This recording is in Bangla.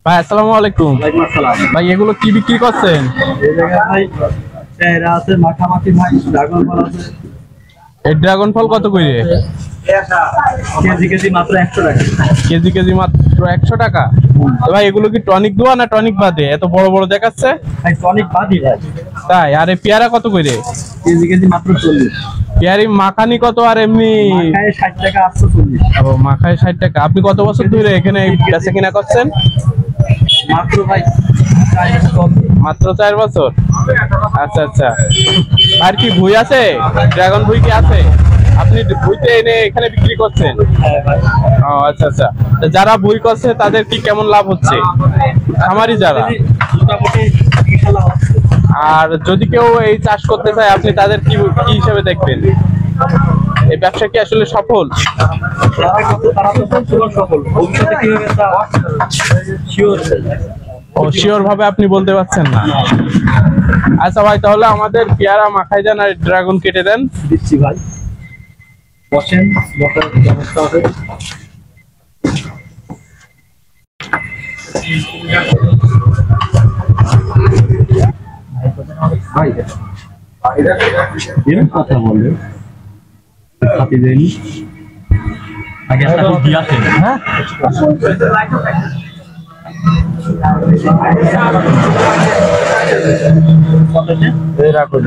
ভাই আসসালামু আলাইকুম। ওয়ালাইকুম আসসালাম। ভাই এগুলো কি বিক্রি করছেন? এই জায়গায় ভাই চেহারা আছে, মাখামাখি ভাই, ড্রাগন ফল আছে। এই ড্রাগন ফল কত করে? কেজি কেজি মাত্র 100 টাকা। কেজি কেজি মাত্র 100 টাকা। ভাই এগুলো কি টনিক দেওয়া না টনিক বাদে? এত বড় বড় দেখাচ্ছে। ভাই টনিক বাদি ভাই। তাই? আর এই পেয়ারা কত করে? কেজি কেজি মাত্র 40। পেয়ারি মাখানি কত আর এমনি? মাখায় 60 টাকা, 840। ও মাখায় 60 টাকা। আপনি কত বছর ধরে এখানে বেচা কিনা করছেন? মাত্র ভাই 4 বছর। মাত্র 4 বছর। আচ্ছা আচ্ছা। আর কি ভুই আছে? ড্রাগন ভুই কি আছে? আপনি ভুইতে এনে এখানে বিক্রি করছেন? হ্যাঁ ভাই। ও আচ্ছা আচ্ছা। তো যারা ভুই করছে তাদের কি কেমন লাভ হচ্ছে? খামারি যারা। মোটামুটি ইনশাআল্লাহ হচ্ছে। আর যদি কেউ এই চাষ করতে চায় আপনি তাদের কি কি হিসেবে দেখবেন? এই ব্যবসা কি আসলে সফল? যারা করছে তারা তো সম্পূর্ণ সফল। ভবিষ্যতে কি হবে তা শিওর। ও শিওর ভাবে আপনি বলতে পারছেন না। আচ্ছা ভাই, তাহলে আমাদের পেয়ারা মাখাই দেন আর ড্রাগন কেটে দেন। দিচ্ছি ভাই। বসেন, বসার ব্যবস্থা আছে। ভাই এরকম কথা বলে খাতি দেয়নি আগে একটা দিয়ে আসেন। হ্যাঁ রাখো।